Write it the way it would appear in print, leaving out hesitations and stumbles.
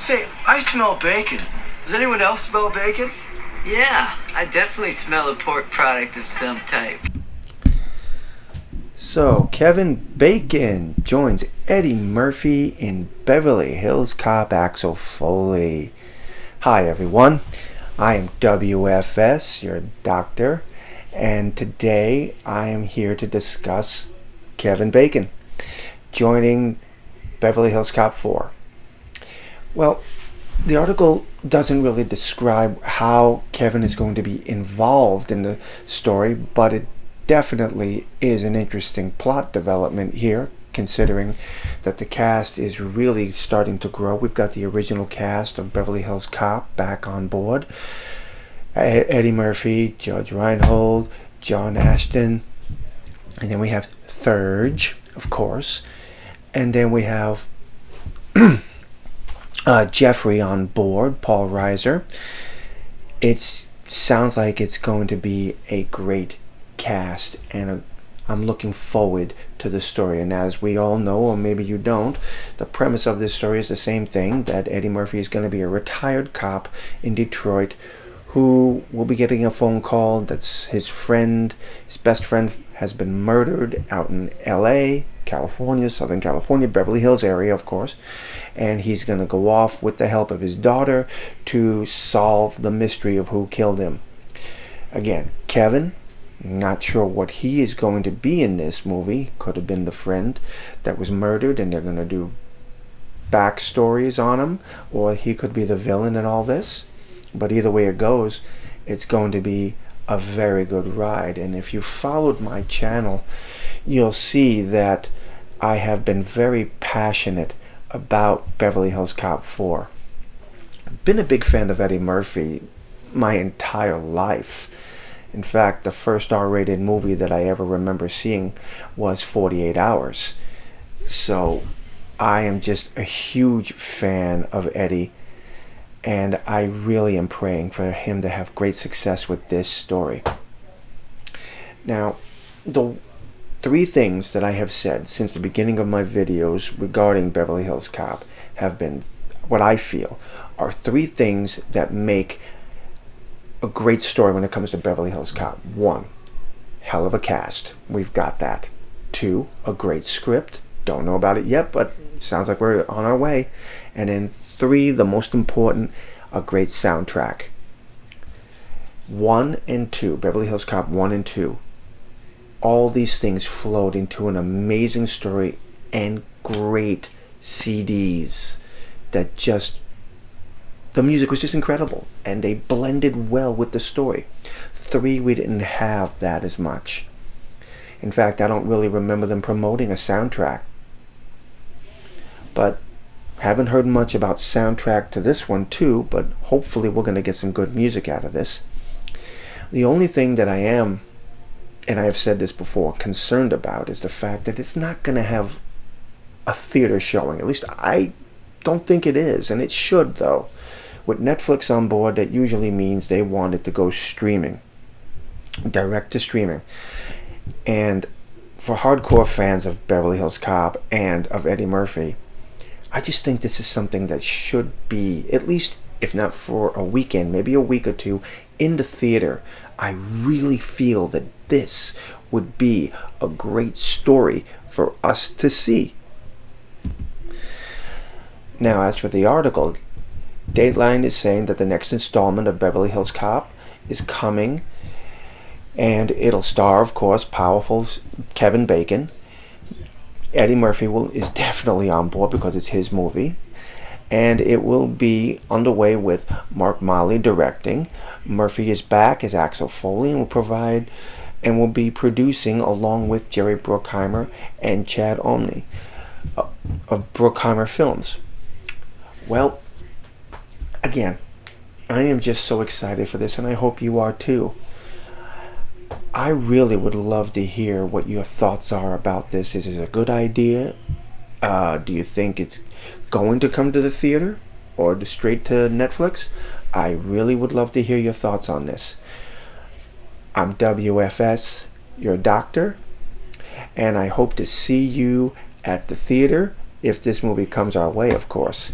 Say, I smell bacon. Does anyone else smell bacon? Yeah, I definitely smell a pork product of some type. So, Kevin Bacon joins Eddie Murphy in Beverly Hills Cop Axel Foley. Hi everyone, I am W.F.S, your doctor, and today I am here to discuss Kevin Bacon joining Beverly Hills Cop 4. Well, the article doesn't really describe how Kevin is going to be involved in the story, but it definitely is an interesting plot development here, considering that the cast is really starting to grow. We've got the original cast of Beverly Hills Cop back on board. Eddie Murphy, Judge Reinhold, John Ashton, and then we have Thurge, of course, and then we have Jeffrey on board, Paul Reiser. It sounds like it's going to be a great cast, and I'm looking forward to the story. And as we all know, or maybe you don't, the premise of this story is the same thing, that Eddie Murphy is going to be a retired cop in Detroit who will be getting a phone call that's his best friend has been murdered out in LA, California, Southern California, Beverly Hills area, of course, and he's going to go off with the help of his daughter to solve the mystery of who killed him. Again, Kevin, not sure what he is going to be in this movie. Could have been the friend that was murdered and they're going to do backstories on him, or he could be the villain in all this. But either way it goes, it's going to be a very good ride. And if you followed my channel, you'll see that I have been very passionate about Beverly Hills Cop 4. I've been a big fan of Eddie Murphy my entire life. In fact, the first R-rated movie that I ever remember seeing was 48 Hours. So I am just a huge fan of Eddie, and I really am praying for him to have great success with this story. Now, the three things that I have said since the beginning of my videos regarding Beverly Hills Cop have been what I feel are three things that make a great story when it comes to Beverly Hills Cop. 1, hell of a cast. We've got that. 2, a great script. Don't know about it yet, but sounds like we're on our way. And then 3, the most important, a great soundtrack. 1 and 2, Beverly Hills Cop 1 and 2. All these things flowed into an amazing story and great CDs that just, the music was just incredible, and they blended well with the story. 3, we didn't have that as much. In fact, I don't really remember them promoting a soundtrack. But haven't heard much about soundtrack to this one too, but hopefully we're going to get some good music out of this. The only thing that I am, and I have said this before, concerned about is the fact that it's not going to have a theater showing. At least I don't think it is, and it should though. With Netflix on board, that usually means they want it to go streaming, direct to streaming. And for hardcore fans of Beverly Hills Cop and of Eddie Murphy, I just think this is something that should be, at least if not for a weekend, maybe a week or two, in the theater. I really feel that this would be a great story for us to see. Now, as for the article, Dateline is saying that the next installment of Beverly Hills Cop is coming, and it'll star, of course, powerful Kevin Bacon. Eddie Murphy is definitely on board because it's his movie, and it will be underway with Mark Molly directing. Murphy is back as Axel Foley and will be producing along with Jerry Bruckheimer and Chad Omni of Bruckheimer Films. Well, again, I am just so excited for this, and I hope you are too. I really would love to hear what your thoughts are about this. Is it a good idea? Do you think it's going to come to the theater or straight to Netflix? I really would love to hear your thoughts on this. I'm W.F.S, your doctor, and I hope to see you at the theater if this movie comes our way, of course.